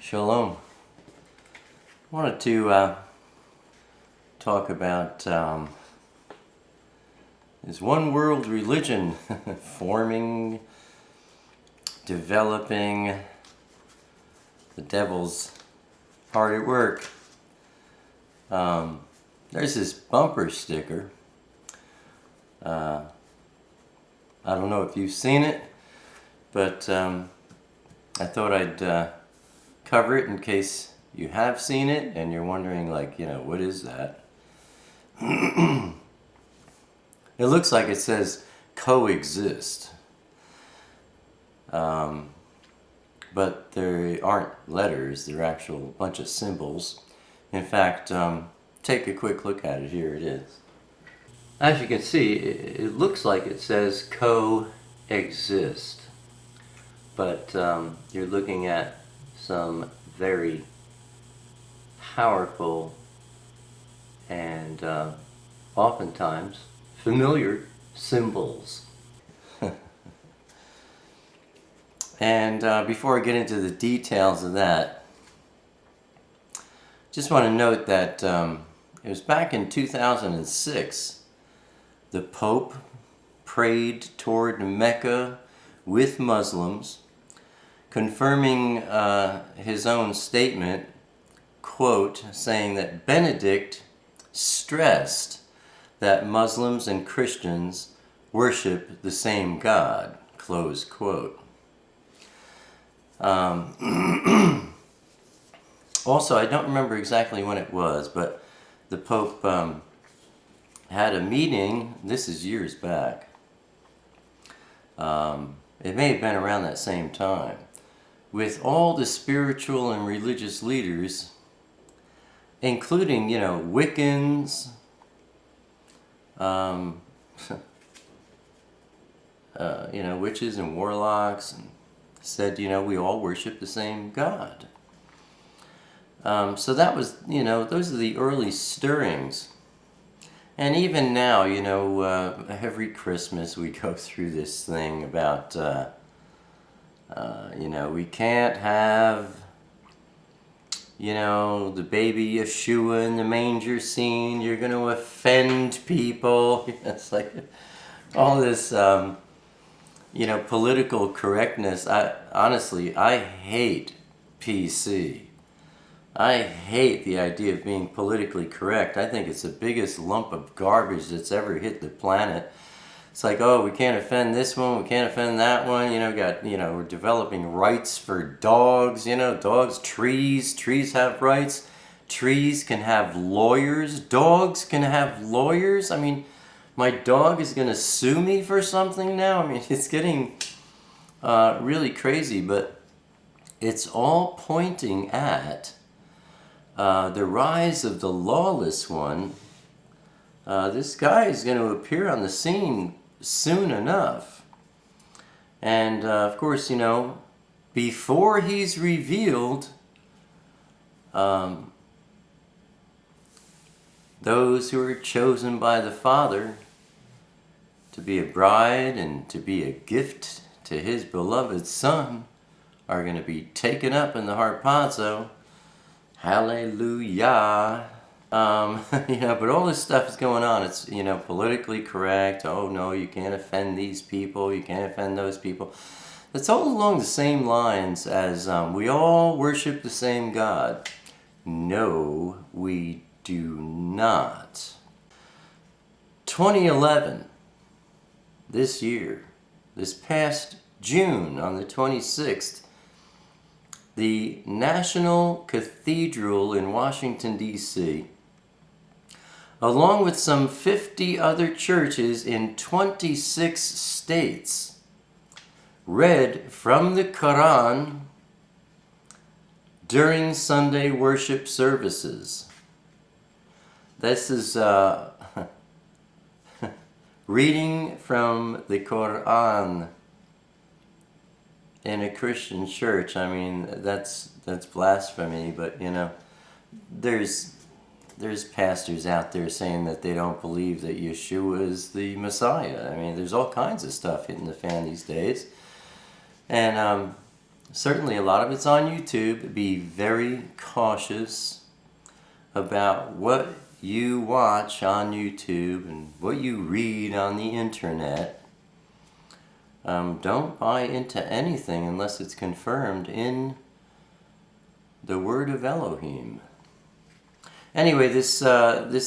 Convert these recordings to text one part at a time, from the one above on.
Shalom. I wanted to talk about is one world religion forming, developing, the devil's hard at work. There's this bumper sticker. I don't know if you've seen it, but I thought I'd cover it in case you have seen it and you're wondering, like, what is that? It looks like it says Coexist, but there aren't letters, they're actual bunch of symbols. In fact, take a quick look at it. Here it is. As you can see, it looks like it says Coexist, but you're looking at some very powerful and oftentimes familiar symbols. And before I get into the details of that, just want to note that it was back in 2006 the Pope prayed toward Mecca with Muslims, confirming his own statement, quote, saying that Benedict stressed that Muslims and Christians worship the same God, close quote. Also, I don't remember exactly when it was, but the Pope had a meeting, this is years back, it may have been around that same time, with all the spiritual and religious leaders, including, Wiccans, witches and warlocks, and said, we all worship the same God. So that was, those are the early stirrings. And even now, every Christmas we go through this thing about, we can't have, the baby Yeshua in the manger scene. You're going to offend people. It's like all this, political correctness. Honestly, I hate PC. I hate the idea of being politically correct. I think it's the biggest lump of garbage that's ever hit the planet. It's like, oh, we can't offend this one, we can't offend that one. We're developing rights for dogs. Dogs, trees have rights. Trees can have lawyers. Dogs can have lawyers. I mean, my dog is going to sue me for something now. I mean, it's getting really crazy, but it's all pointing at the rise of the lawless one. This guy is going to appear on the scene soon enough. And of course, before he's revealed, those who are chosen by the Father to be a bride and to be a gift to his beloved Son are going to be taken up in the harpazo. Hallelujah. But all this stuff is going on. It's, politically correct. Oh no, you can't offend these people. You can't offend those people. It's all along the same lines as we all worship the same God. No, we do not. 2011, this year, this past June on the 26th, the National Cathedral in Washington, D.C., along with some 50 other churches in 26 states, read from the Quran during Sunday worship services. This is reading from the Quran in a Christian church. I mean, that's blasphemy, but there's pastors out there saying that they don't believe that Yeshua is the Messiah. I mean, there's all kinds of stuff hitting the fan these days. And certainly a lot of it's on YouTube. Be very cautious about what you watch on YouTube and what you read on the internet. Don't buy into anything unless it's confirmed in the word of Elohim. Anyway, this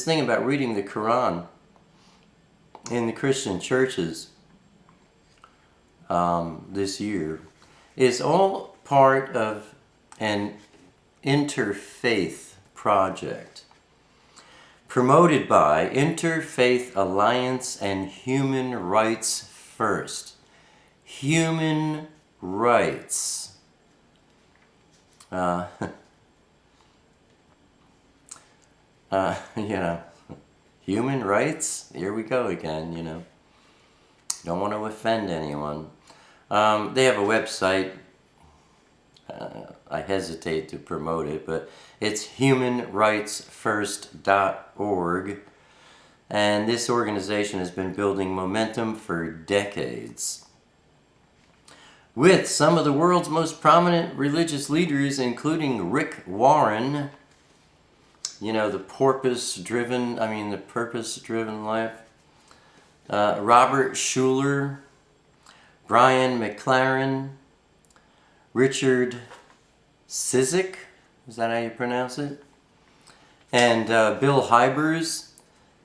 thing about reading the Quran in the Christian churches this year is all part of an interfaith project promoted by Interfaith Alliance and Human Rights First. Human rights. You know, human rights? Here we go again, you know. Don't want to offend anyone. They have a website. I hesitate to promote it, but it's humanrightsfirst.org. And this organization has been building momentum for decades, with some of the world's most prominent religious leaders, including Rick Warren, you know, the purpose-driven life, Robert Schuller, Brian McLaren, Richard Cizik, is that how you pronounce it? And Bill Hybers.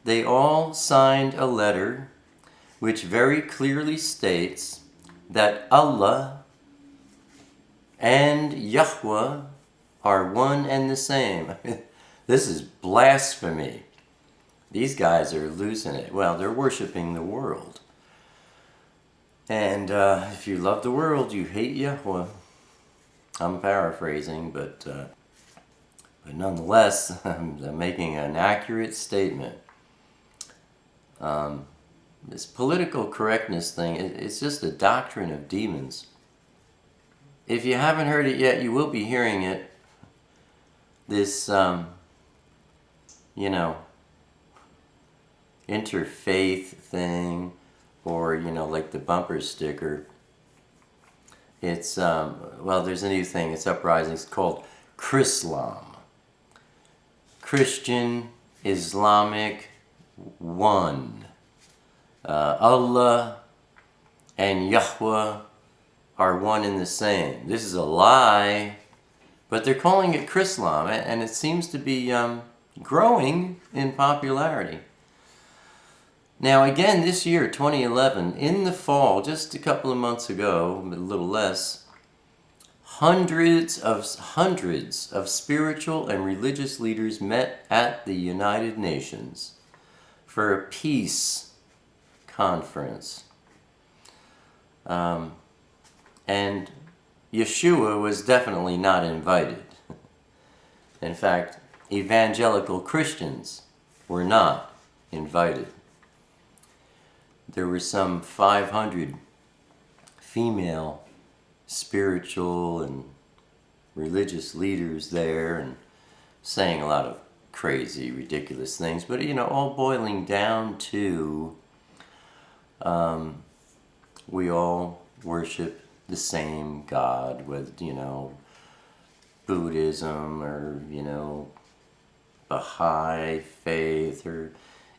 They all signed a letter which very clearly states that Allah and Yahweh are one and the same. This is blasphemy. These guys are losing it. Well, they're worshiping the world. And if you love the world, you hate Yahweh. I'm paraphrasing, but nonetheless, I'm making an accurate statement. This political correctness thing, it's just a doctrine of demons. If you haven't heard it yet, you will be hearing it. This, you know, interfaith thing, or, you know, like the bumper sticker. It's, well, there's a new thing, it's uprising, it's called Chrislam. Christian, Islamic, one. Allah and Yahweh are one and the same. This is a lie, but they're calling it Chrislam, and it seems to be growing in popularity. Now again, this year, 2011, in the fall, just a couple of months ago, a little less, hundreds of spiritual and religious leaders met at the United Nations for a peace conference. And Yeshua was definitely not invited. In fact, evangelical Christians were not invited. There were some 500 female spiritual and religious leaders there, and saying a lot of crazy, ridiculous things, but, you know, all boiling down to we all worship the same God, with, you know, Buddhism or, you know, Baha'i faith or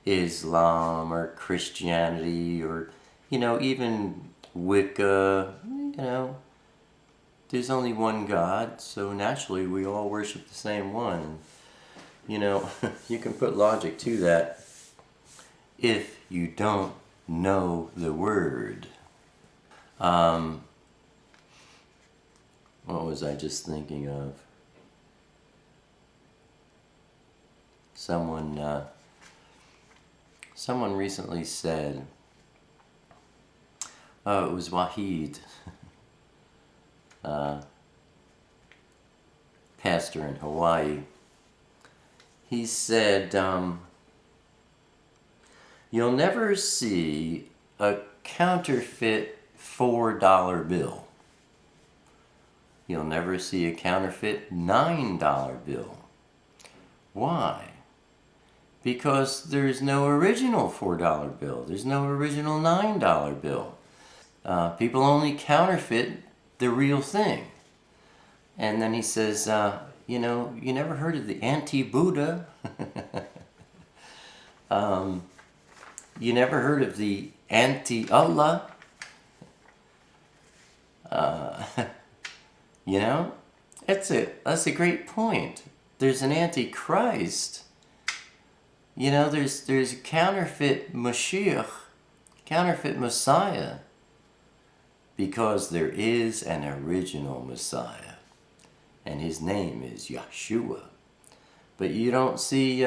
Islam or Christianity or, you know, even Wicca. You know, there's only one God, so naturally we all worship the same one. You know, you can put logic to that if you don't know the word. What was I just thinking of? Someone recently said, oh, it was Wahid, pastor in Hawaii. He said, you'll never see a counterfeit $4 bill. You'll never see a counterfeit $9 bill. Why? Because there's no original $4 bill. There's no original $9 bill. People only counterfeit the real thing. And then he says, you know, you never heard of the anti-Buddha? You never heard of the anti-Allah? You know, that's a great point. There's an antichrist. You know, there's a counterfeit Mashiach, counterfeit Messiah, because there is an original Messiah, and his name is Yeshua. But you don't see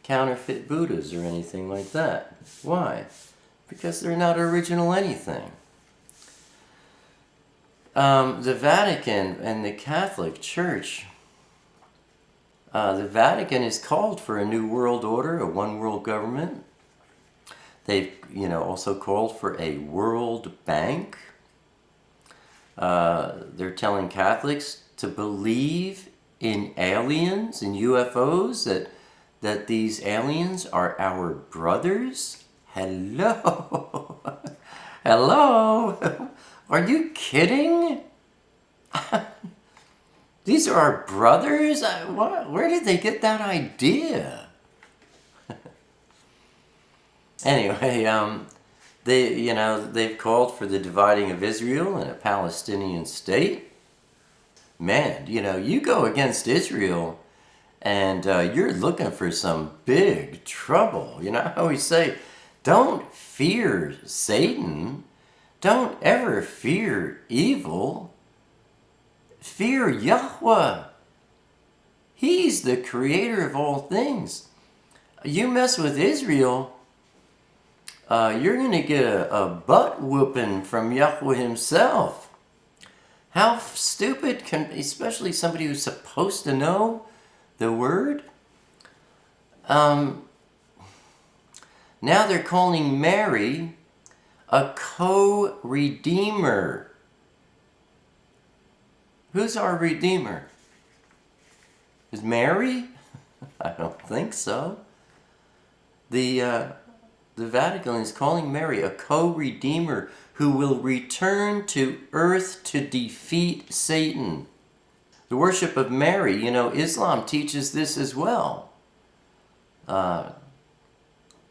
counterfeit Buddhas or anything like that. Why? Because they're not original anything. The Vatican and the Catholic Church, the Vatican is called for a new world order, a one world government. They've, you know, also called for a World Bank. They're telling Catholics to believe in aliens, in UFOs, that these aliens are our brothers. Hello. Hello. Are you kidding? These are our brothers? Where did they get that idea? Anyway, they've called for the dividing of Israel and a Palestinian state. Man, you know, you go against Israel and you're looking for some big trouble. You know, I always say, don't fear Satan. Don't ever fear evil. Fear Yahweh. He's the creator of all things. You mess with Israel, you're going to get a butt whooping from Yahweh himself. How stupid can, especially somebody who's supposed to know the word? Now they're calling Mary a co-redeemer. Who's our redeemer? Is Mary? I don't think so. The Vatican is calling Mary a co-redeemer who will return to earth to defeat Satan. The worship of Mary, you know, Islam teaches this as well. The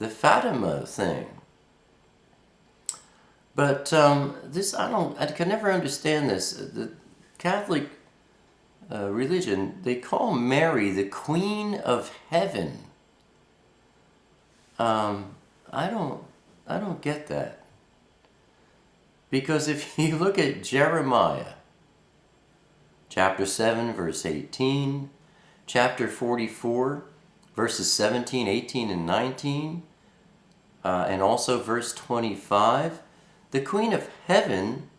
Fatima thing. But this, I can never understand this. The Catholic religion, they call Mary the Queen of Heaven. I don't get that. Because if you look at Jeremiah, chapter 7, verse 18, chapter 44, verses 17, 18, and 19, and also verse 25, the Queen of Heaven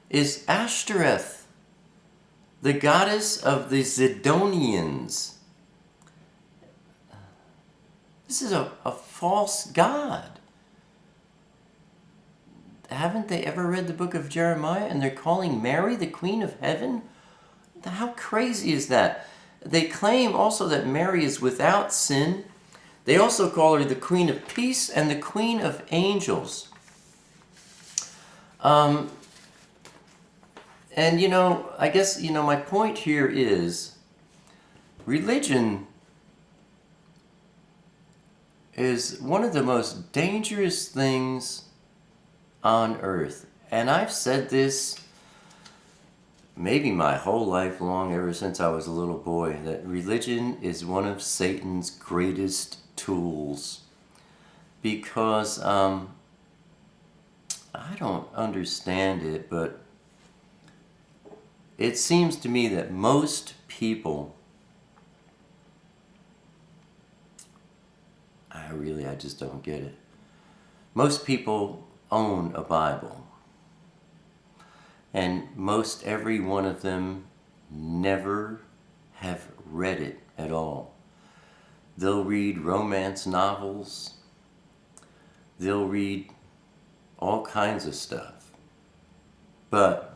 is Ashtoreth, the goddess of the Zidonians. This is a false god. Haven't they ever read the book of Jeremiah and they're calling Mary the Queen of Heaven? How crazy is that? They claim also that Mary is without sin. They also call her the Queen of Peace and the Queen of Angels. And, you know, I guess, you know, my point here is religion is one of the most dangerous things on earth. And I've said this maybe my whole life long, ever since I was a little boy, that religion is one of Satan's greatest tools. Because I don't understand it, but it seems to me that most people, I just don't get it. Most people own a Bible. And most every one of them never have read it at all. They'll read romance novels. They'll read all kinds of stuff. But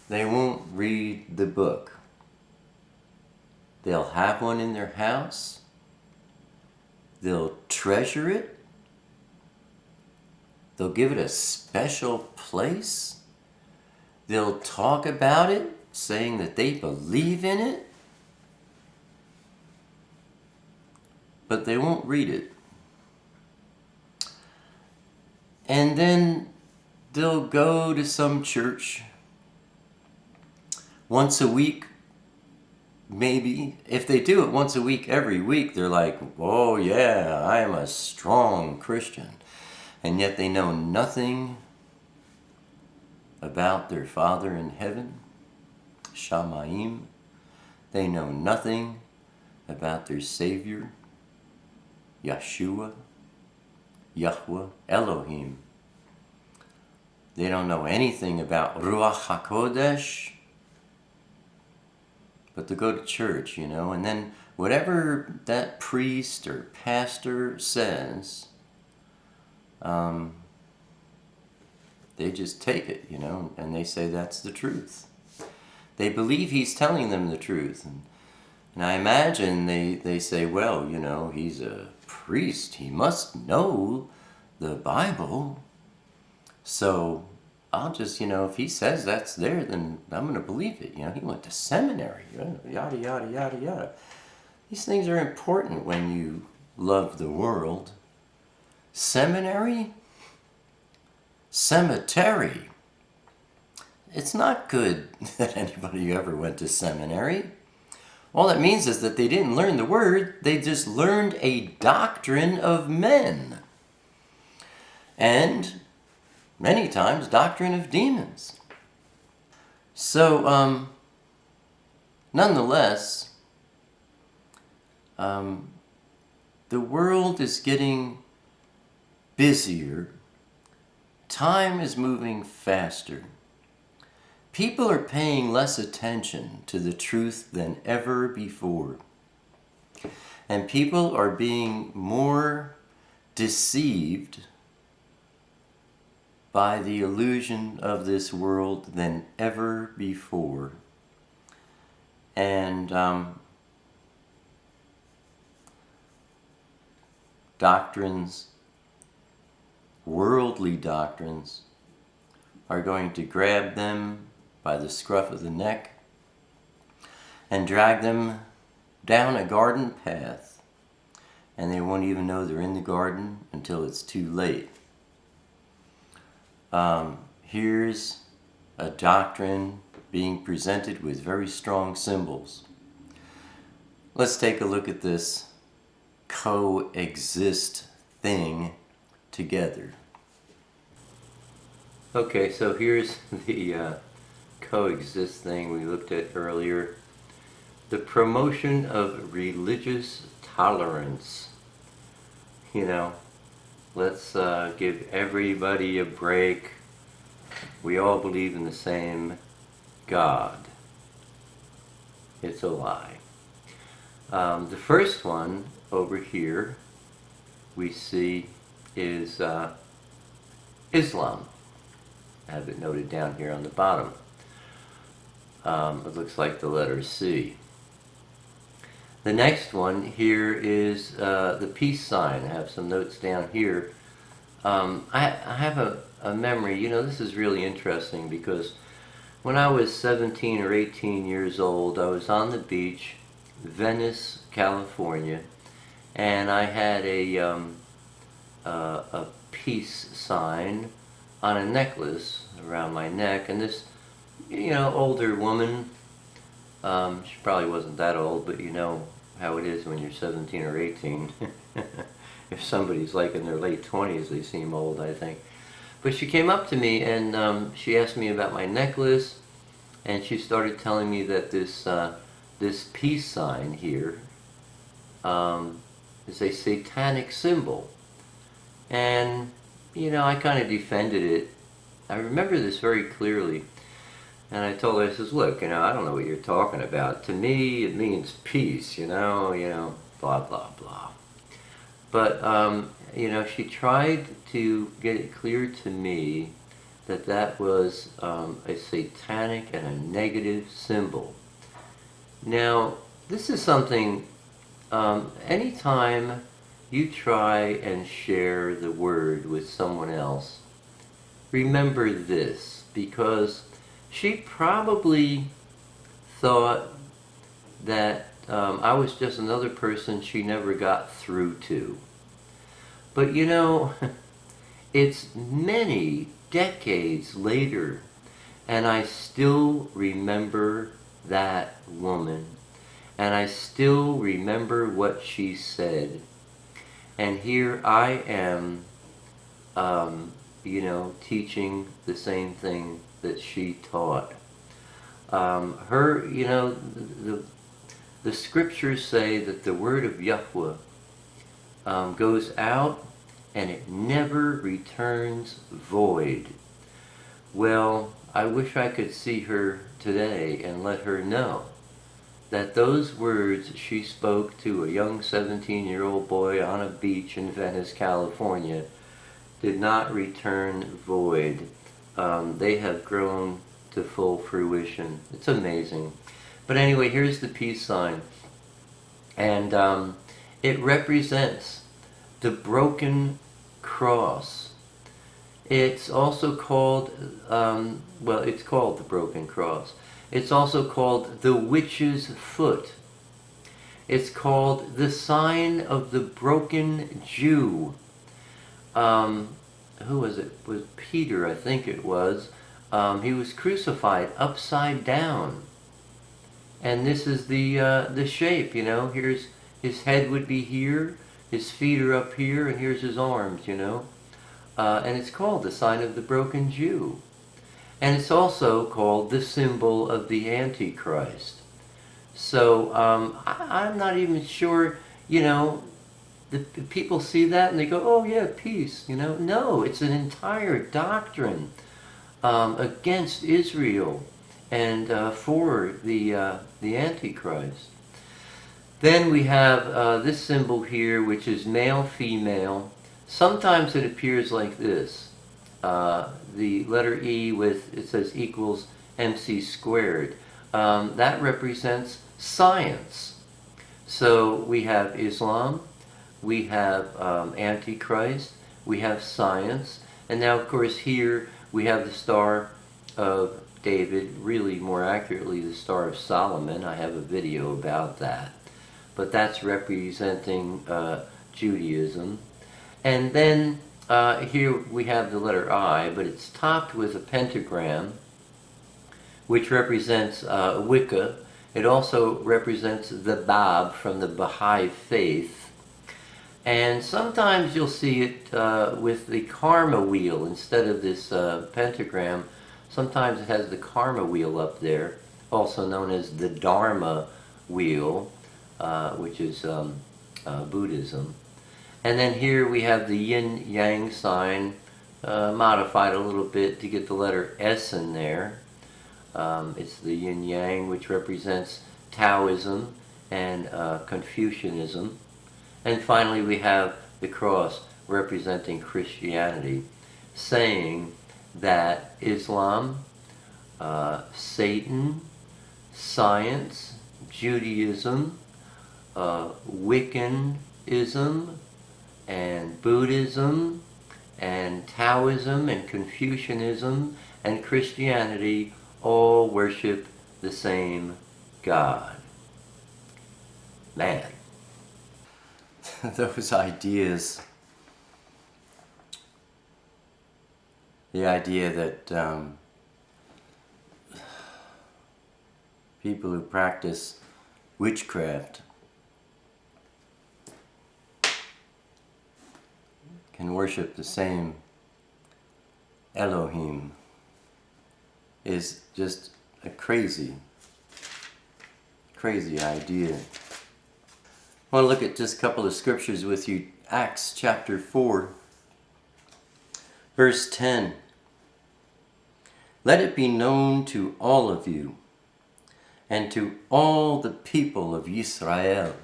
they won't read the book. They'll have one in their house. They'll treasure it. They'll give it a special place. They'll talk about it saying that they believe in it, but they won't read it. And then they'll go to some church once a week, maybe. If they do it once a week, every week, they're like, oh yeah, I am a strong Christian. And yet they know nothing about their Father in heaven, Shamayim. They know nothing about their Savior, Yeshua, Yahweh, Elohim. They don't know anything about Ruach HaKodesh, but to go to church, and then whatever that priest or pastor says, they just take it, and they say that's the truth. They believe he's telling them the truth. And I imagine they say, well, he's a priest. He must know the Bible. So I'll just, if he says that's there, then I'm going to believe it. He went to seminary, yada, yada, yada, yada. These things are important when you love the world. Seminary? Cemetery. It's not good that anybody ever went to seminary. All that means is that they didn't learn the word, they just learned a doctrine of men. And many times, doctrine of demons. So, nonetheless, the world is getting busier. Time is moving faster. People are paying less attention to the truth than ever before. And people are being more deceived by the illusion of this world than ever before. And doctrines, worldly doctrines, are going to grab them by the scruff of the neck and drag them down a garden path. And they won't even know they're in the garden until it's too late. Here's a doctrine being presented with very strong symbols. Let's take a look at this coexist thing together. Okay, so here's the coexist thing we looked at earlier. The promotion of religious tolerance. Let's give everybody a break. We all believe in the same God. It's a lie. The first one over here we see is Islam. I have it noted down here on the bottom. It looks like the letter C. The next one here is the peace sign. I have some notes down here. I have a memory, this is really interesting because when I was 17 or 18 years old, I was on the beach, Venice, California, and I had a peace sign on a necklace around my neck, and this older woman, she probably wasn't that old, but you know how it is when you're 17 or 18. If somebody's like in their late 20s, they seem old, I think. But she came up to me and she asked me about my necklace, and she started telling me that this peace sign here is a satanic symbol. And, I kind of defended it. I remember this very clearly. And I told her, I says, look, I don't know what you're talking about. To me, it means peace, blah, blah, blah. But, she tried to get it clear to me that that was a satanic and a negative symbol. Now, this is something, anytime you try and share the word with someone else, remember this, because she probably thought that I was just another person she never got through to. But you know, it's many decades later, and I still remember that woman, and I still remember what she said. And here I am, you know, teaching the same thing that she taught. You know, the scriptures say that the word of Yahweh goes out and it never returns void. Well, I wish I could see her today and let her know that those words she spoke to a young 17-year-old boy on a beach in Venice, California, did not return void. They have grown to full fruition. It's amazing. But anyway, here's the peace sign. And it represents the broken cross. It's also called, well, it's called the broken cross. It's also called the witch's foot. It's called the sign of the broken Jew. Who was it? It was Peter, I think it was. He was crucified upside down. And this is the shape, you know. Here's his head would be here, his feet are up here, and here's his arms, you know. And it's called the sign of the broken Jew. And it's also called the symbol of the Antichrist. So I'm not even sure, you know, the people see that and they go, oh yeah, peace, you know. No, it's an entire doctrine against Israel and for the Antichrist. Then we have this symbol here, which is male, female. Sometimes it appears like this. The letter E with, it says equals MC squared. That represents science. So we have Islam, we have Antichrist, we have science, and now of course here we have the Star of David, really more accurately the Star of Solomon. I have a video about that. But that's representing Judaism. And then here we have the letter I, but it's topped with a pentagram, which represents Wicca. It also represents the Bab from the Baha'i faith. And sometimes you'll see it with the karma wheel instead of this pentagram. Sometimes it has the karma wheel up there, also known as the Dharma wheel, which is Buddhism. And then here we have the yin-yang sign, modified a little bit to get the letter S in there. It's the yin-yang, which represents Taoism and Confucianism. And finally we have the cross representing Christianity, saying that Islam, Satan, science, Judaism, Wiccanism, and Buddhism, and Taoism, and Confucianism, and Christianity all worship the same God. Man, those ideas, the idea that people who practice witchcraft can worship the same Elohim is just a crazy idea. I want to look at just a couple of scriptures with you. Acts chapter 4, verse 10. Let it be known to all of you and to all the people of Israel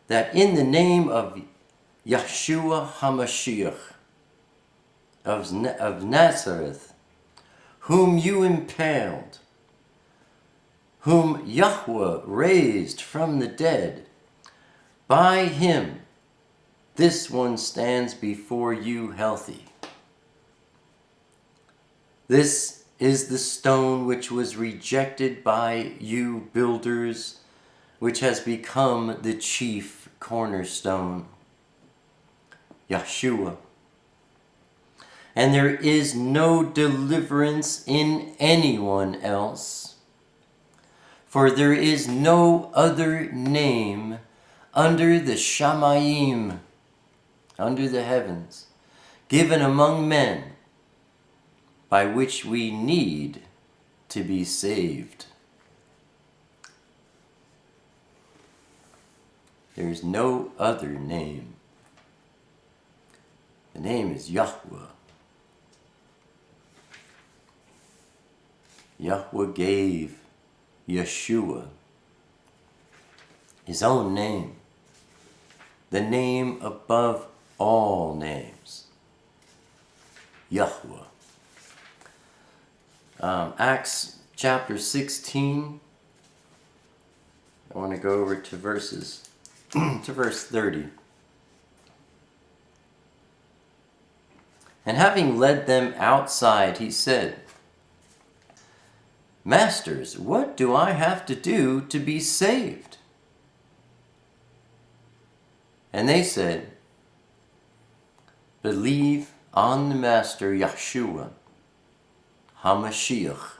that in the name of Yeshua HaMashiach of Nazareth, whom you impaled, whom Yahweh raised from the dead, by him this one stands before you healthy. This is the stone which was rejected by you builders, which has become the chief cornerstone. Yeshua. And there is no deliverance in anyone else, for there is no other name under the Shamayim, under the heavens, given among men, by which we need to be saved. There is no other name. The name is Yahweh. Yahweh gave Yeshua his own name, the name above all names, Yahweh. Acts chapter 16, I want to go over to verse 30. And having led them outside, he said, Masters, what do I have to do to be saved? And they said, Believe on the Master Yeshua, HaMashiach,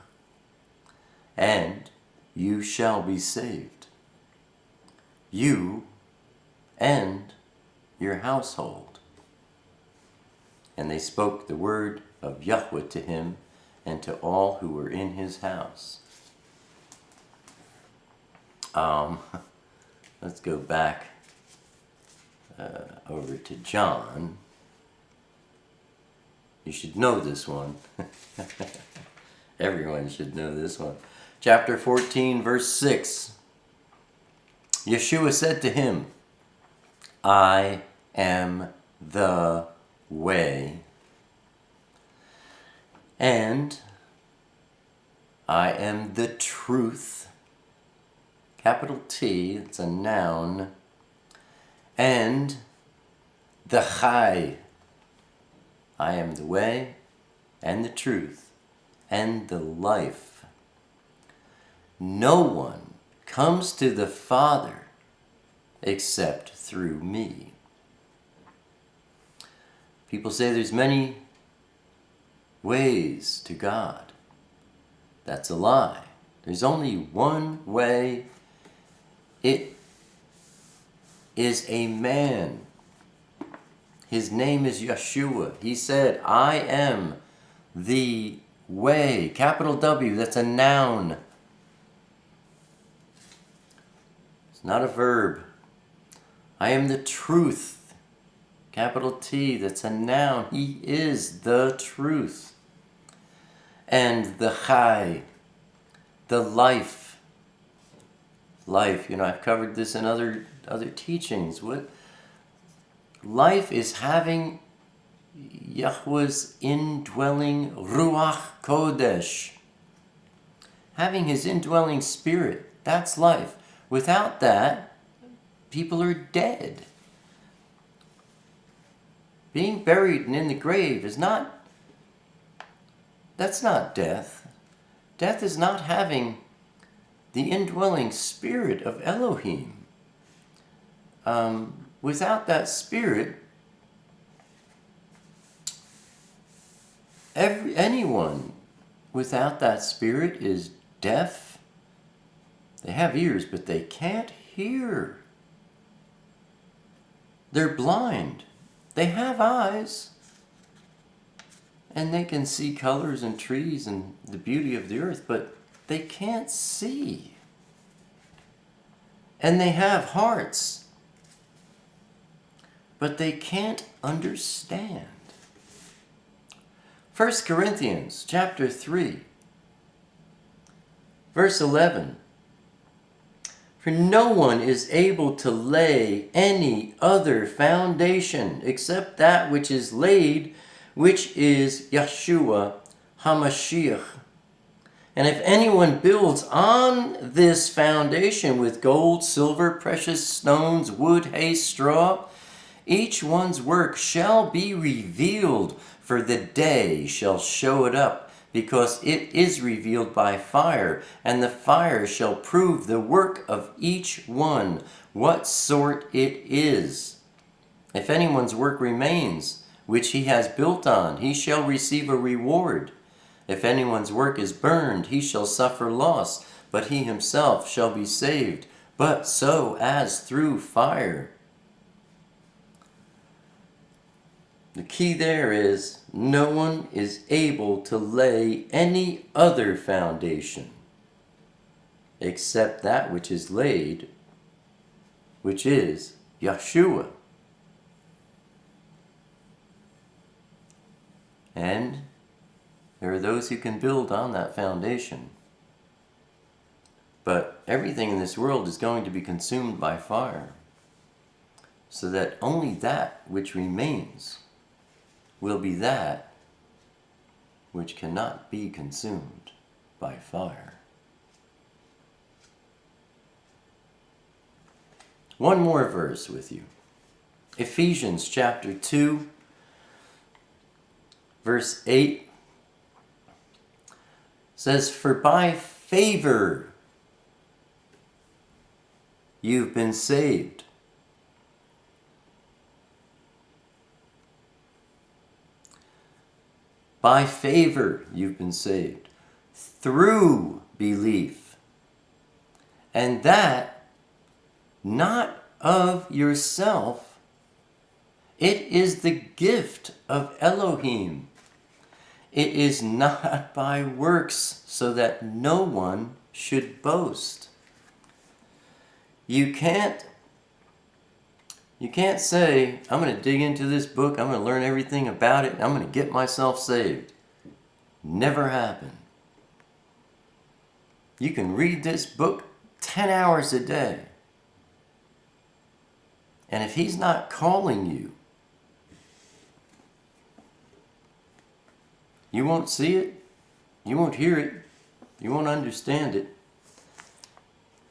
and you shall be saved, you and your household. And they spoke the word of Yahweh to him and to all who were in his house. Let's go back over to John. You should know this one. Everyone should know this one. Chapter 14, verse 6. Yeshua said to him, I am the way, and I am the truth, capital T, it's a noun, and the Chai. I am the way, and the truth, and the life. No one comes to the Father except through me. People say there's many ways to God. That's a lie. There's only one way. It is a man. His name is Yeshua. He said, I am the way. Capital W, that's a noun. It's not a verb. I am the truth. Capital T, that's a noun. He is the truth. And the Chai, the life. Life, I've covered this in other teachings. What life is having Yahweh's indwelling Ruach Kodesh. Having his indwelling spirit. That's life. Without that, people are dead. Being buried and in the grave that's not death. Death is not having the indwelling spirit of Elohim. Without that spirit, anyone without that spirit is deaf. They have ears, but they can't hear. They're blind. They have eyes, and they can see colors and trees and the beauty of the earth, but they can't see. And they have hearts, but they can't understand. 1 Corinthians chapter 3, verse 11. For no one is able to lay any other foundation except that which is laid, which is Yeshua HaMashiach. And if anyone builds on this foundation with gold, silver, precious stones, wood, hay, straw, each one's work shall be revealed, for the day shall show it up, because it is revealed by fire, and the fire shall prove the work of each one, what sort it is. If anyone's work remains, which he has built on, he shall receive a reward. If anyone's work is burned, he shall suffer loss, but he himself shall be saved, but so as through fire. The key there is, no one is able to lay any other foundation except that which is laid, which is Yeshua. And there are those who can build on that foundation. But everything in this world is going to be consumed by fire, so that only that which remains will be that which cannot be consumed by fire. One more verse with you. Ephesians chapter 2, verse 8 says, "For by favor you've been saved." By favor you've been saved, through belief, and that not of yourself. It is the gift of Elohim. It is not by works, so that no one should boast. You can't say, I'm going to dig into this book, I'm going to learn everything about it, I'm going to get myself saved. Never happened. You can read this book 10 hours a day. And if he's not calling you, you won't see it, you won't hear it, you won't understand it.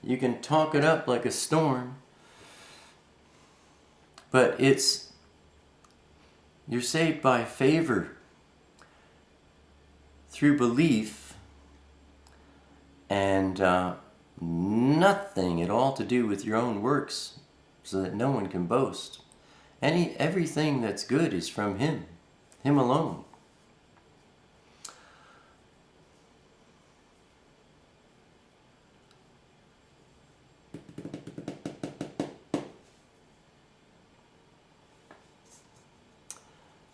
You can talk it up like a storm, but you're saved by favor through belief, and nothing at all to do with your own works, so that no one can boast. Everything that's good is from him alone.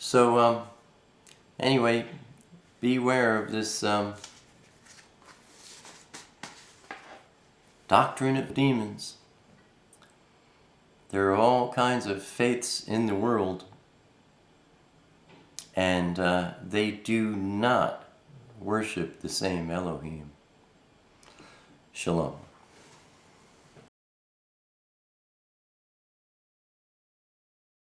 So, anyway, beware of this doctrine of demons. There are all kinds of faiths in the world, and they do not worship the same Elohim. Shalom.